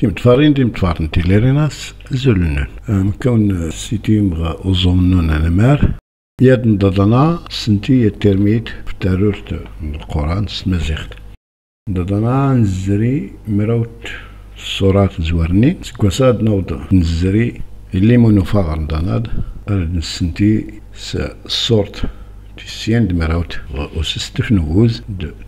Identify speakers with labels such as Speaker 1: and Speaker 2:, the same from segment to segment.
Speaker 1: تفارين تيليريناس زولنون كون سيتيم غا أوزومنون أنا مار ياد ندضنا سنتي الترميت في تارورت القرآن سمزيخت ندضنا نزري مروت الصورات زورني سكوساد نوض نزري اللي منوفاغر نداناد نسنتي الصورت تسيان دمروت وسستف نووز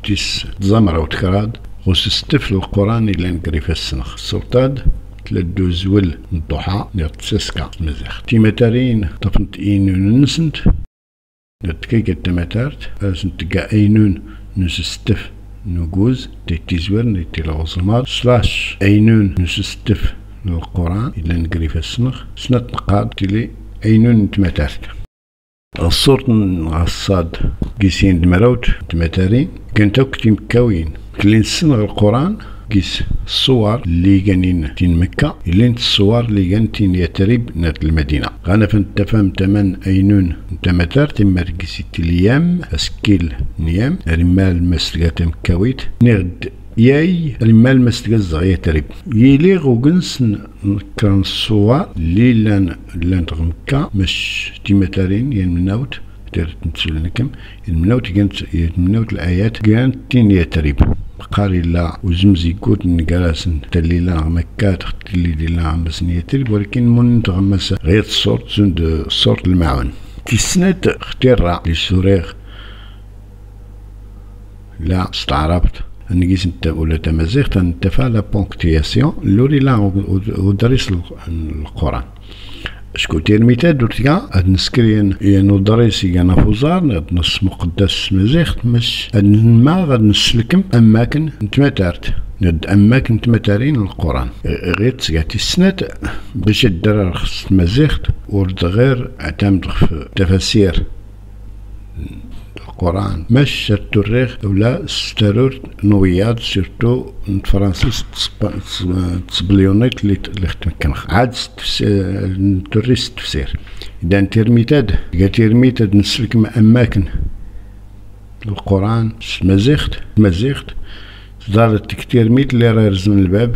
Speaker 1: تيس تزامروت كراد وسستف القرآن اللي نقري في السنخ السلطاد تلدو زول الضحى نتسسكا مزيخ تيمتارين طفنت اينون نسنت نتكيك التمتارت سنتقا اينون نسستف نوجوز تيتيزور نتي الغزمات سلاش اينون نسستف القرآن اللي نقري في السنخ سنت نقاد تلي اينون نتمتارت الصورت غصاد قيسين دمروت تمتارين كنتو كتيم كاوين كلين السنغ القرآن قيس الصور اللي كانين تين مكة اللي انت الصور اللي كان تين يتريب نات المدينة غانا فانت فهم تمن اينون انت متار تمر قيسي تليام اسكيل نيام رمال مسلقات مكاويت نغد ياي رمال مسلقات زغية تريب يلي غوغنس كان الصور اللي لان مكة مش تيمتارين ينمناوت نتسولنكم المنوت كانت المنوت الآيات كانت تين يتريب قاري لا وزمزي كوت نقراسن تلي لا مكة تختلي لا عمسن يتريب ولكن من تغمس غير الصوت زند صوت المعون تسنت اختيار للسوريغ لا استعربت نقيس انت ولا تمازيغ تنتفع لا بونكتياسيون لوري لا ودرس القرآن شكو تيرميتا درتيا هاد نسكرين يانو دريسي كان فوزار نص مقدس مزيخت مش هاد ما غاد نسلكم اماكن نتمتارت ند اماكن نتمتارين القران غير تسقاتي السنات باش الدرر خص مزيخت ورد غير اعتمد في تفاسير القرآن مش التاريخ ولا ستارور نويات سيرتو فرانسيس تسبليونيت اللي تمكن عاد نتوريس التفسير إذا تيرميتاد تيرميتاد نسلك أماكن القرآن مزيخت دارت كتير ميت اللي راه يرزم الباب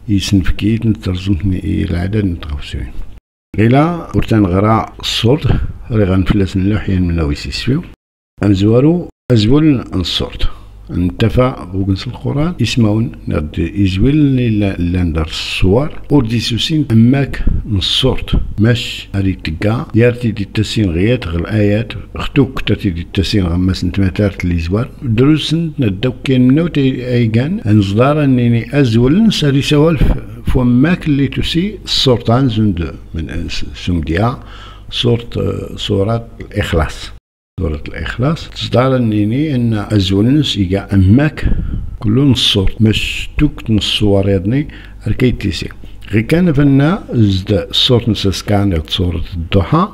Speaker 1: يسنفكيت نترزمتني العدد نتغوسوين إلا ورتان غراء الصوت راه غنفلس اللوحية من نويسيسفيو أمزوارو أزول الصوت انتفع بوغنس القرآن يسمعون نرد يزول لاندر الصور أرديسوسين أماك الصوت مش هذه تلقى يارتي دي التسين غيات غير الآيات اختوك تاتي دي التسين غمس نتمتارت لي زوار دروسن ندوك كان منوت أيقان انصدار أنني أزول نسالي سوالف فماك اللي تسي الصورتان زند من سمديا صورة الإخلاص سورة الإخلاص تصدر أنني أن أزولنس إيجا أماك كلون الصوت مش توك نصور يدني ركيتيسي غي كان فنا زد الصوت نساس كان صورة الضحى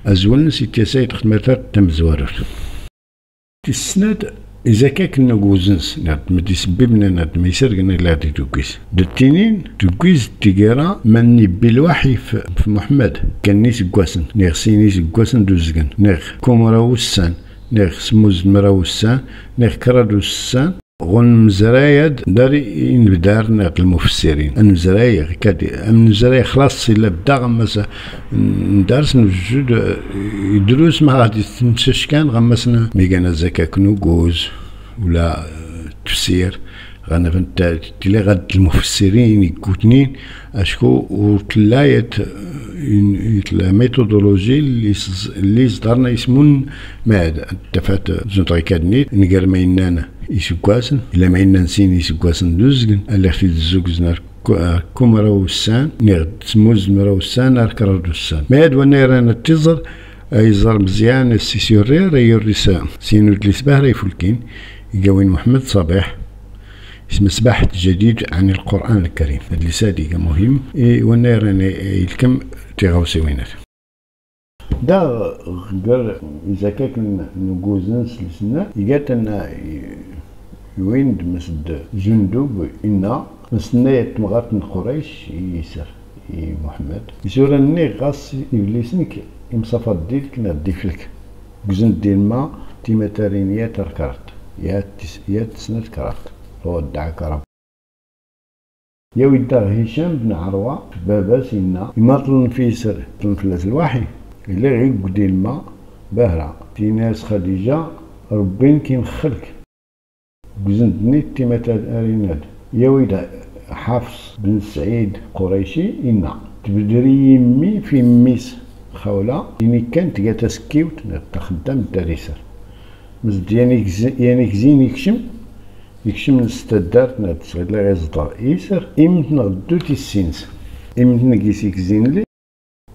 Speaker 1: أزولنس يتيسي تختمتات تمزورر تسند إذا كاك نوزنس مدي سببنا ما يسرقنا لا توكيس دتينين توكيس تيجارا مني بالوحي في محمد كان نيس قواسن نيغ سينيس قواسن دوزقن نيغ كومرا وسان نيغ سموز مرا وسان نيغ كرادو وسان غن مزرايد داري بدار نيغ المفسرين المزرايا كادي المزرايا خلاص إلا بدا غمسا ندارس نوجد يدروس ما غادي تنساش كان غمسنا ميغانا زكاك نوغوز ولا تفسير غانا فانت تلي غاد المفسرين يكوتنين اشكو وتلايت يتلا ميثودولوجي اللي صدرنا يسمون ماد تفات زنطري كادنيت نقال ما ينانا يسكواسن الا ما ينان نسين يسكواسن دوزقن الا خفيت الزوكزنار كومرا وسان نغد سموز مرا وسان اركراد وسان ماد ونيرانا تزر يزر مزيان السيسيوري راهي الرسام سينو دليسباه راهي فولكين يقاوين محمد صباح اسم سباحة جديد عن القرآن الكريم هاد لسادي مهم وانا راني يلكم تيغاوسيوينات دا غير إذا كان نقوزنس لسنا يقات أن يويند مسد جندوب إنا مسنا يتمغات من قريش يسر محمد يسور أني غاس إبليسنك يمصفى الديل كنا الديفلك قزن ديل ما تيمتارين يا تركرت يا تسنت كرات هو الدعا كرم يا ويدا هشام بن عروة بابا سينا يماطل نفيسر تنفلات الوحي إلا غير قدي الماء باهرة في ناس خديجة ربين كينخلك بزندني تيمتا أريناد يا ويدا حفص بن سعيد قريشي إنا تبدري يمي في ميس خولة يعني كانت جا تسكيوت تخدم داريسر مزد يعني كزين يكشم نستدارت نتسغل غير زدار يسر إمت نغدو تيسينس إمت نقيسي كزين لي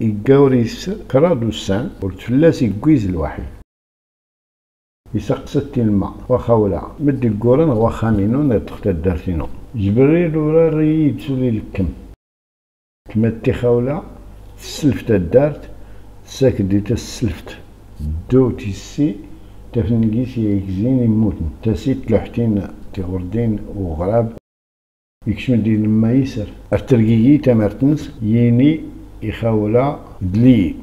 Speaker 1: يقاوري يسر كرادو السان ورتفلاس يقويز الوحي يسقسط الماء وخولا مد القران وخامينو نتخت دارتينو جبريل ورا ريد سولي الكم كما خولا تسلفت الدارت ساكدي تسلفت دو تيسي تفنقيس يكزين يموتن تسيت لوحتين تغردين وغراب يكشمل دين لما يسر ارترقيي تمرتنس يني يخولا دلي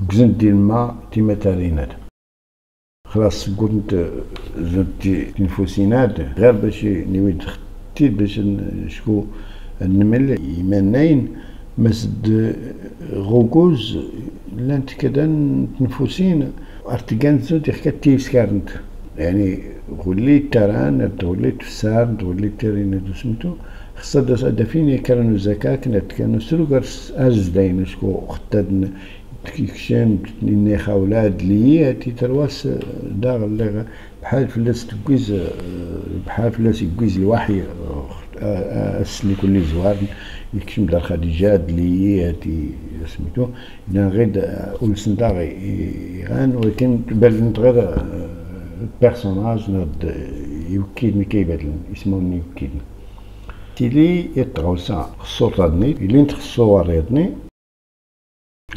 Speaker 1: كزن دين ما تيمتارينات خلاص قلت زدتي تنفوسينات غير باش نويد خطيت باش شكو نمل يمنين مسد غوكوز لانت كدا تنفوسين ارتقان زود يحكي سكارنت يعني غوليت تران غوليت فسار غوليت ترين سميتو خاصة داس ادافين كانوا زكاة كانوا سلوكرس ازدين شكو خطادن كيكشان ني خاولاد لي تيترواس داغ بحال فلاس تكويز بحال فلاس يكويز الوحي اسلي كل زوار يكشم دار خديجه لي تي سميتو غير ولسن داغي غان ولكن بان غير بيرسوناج ناد يوكيدني كيبدل اسمه يوكيدني تيلي يتغوصا السلطه اللي نتخصو وريضني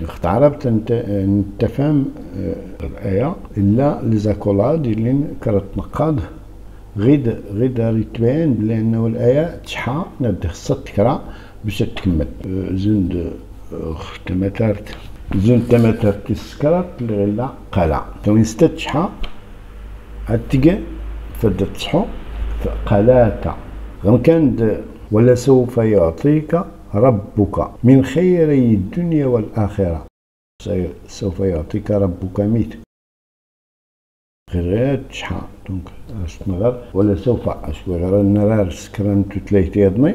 Speaker 1: اختعربت انت فاهم الآية إلا ليزاكولاد اللي كانت نقاد غيد ريتوان بلي أنه الآية تشحى نبدا خصها تكرا باش تكمل زند تماترت تسكرت لغلا قلع تو نستد تشحى هتيجي فدا تصحو قلاتا غير كان ولا سوف يعطيك ربك من خيري الدنيا والآخرة سوف يعطيك ربك ميت غير تشحى دونك غير ولا سوف اشكو غير نرار سكران تتليت يضمي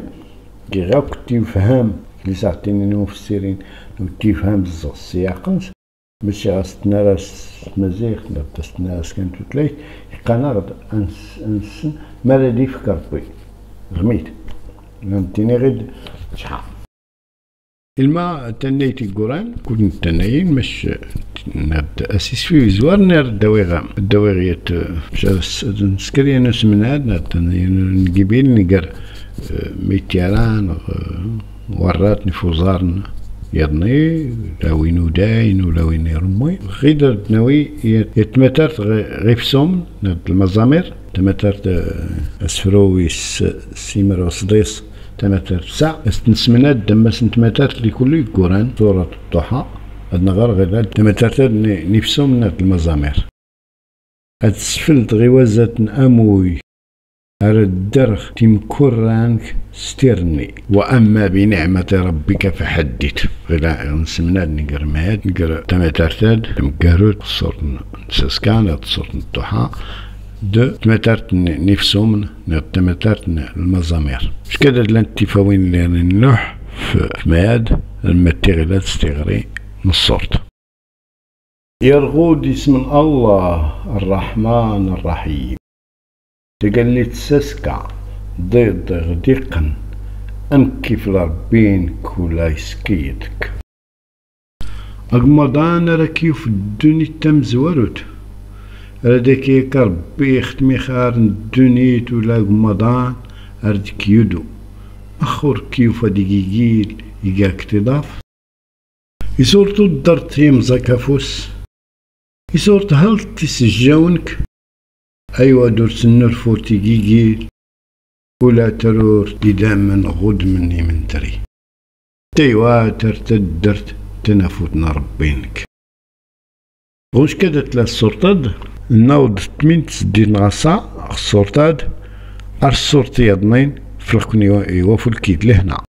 Speaker 1: غير كنت يفهم اللي ساعتين المفسرين كنت يفهم بزاف السياقنس باش غاستنرا مزيغ نبتستنرا سكان تتليت يقنرد انس ما ردي فكر بي غميت فهمتيني غير شحال الماء تنيتي القران كنت تنايين مش اسيس فيه زوار نار الدواغيات نسكري انا سمناد نجيبين نقر ميتيران ورات نفوزارن يضني لاوينو داين ولاوين يرمي غير ناوي يتمترت غيفسوم المزامير تمترت اسفروي سيمر وصديس تمترت ساعة استنسمنات دمس نتمترت لكل القران سورة الضحى عندنا غير تمترت نفسهم من المزامير هاد سفلت غيوازات اموي الدرخ تمكرانك ستيرني واما بنعمة ربك فحدث غير نسمنات نقر مهاد نقر تمترتاد مقاروت صورت سسكان صورت الضحى تمترت نفسهم تمترت المزامير مش كده الانتفاوين اللي نلوح في مياد المتغلات استغري نصورت يرغود اسم الله الرحمن الرحيم تقلي تسسكع ضيض غديقا انكف لربين كولا يسكيتك اقمضان ركيف الدنيا تمزورت ردك يكربي يختمي خار الدنيا ولا قمضان ردك يدو اخور كيف دقيقيل يقاك تضاف يصورتو الدرت يمزا كافوس يصورت هل تسجاونك ايوا درت النرفو تقيقيل ولا ترور داما غد مني من دري تيوا ترتدرت تنافوتنا ربينك وش كدت للسلطاد النوض تمين تسدي نغصا السلطاد السلطي يضنين فرق كوني يوافر كيد لهنا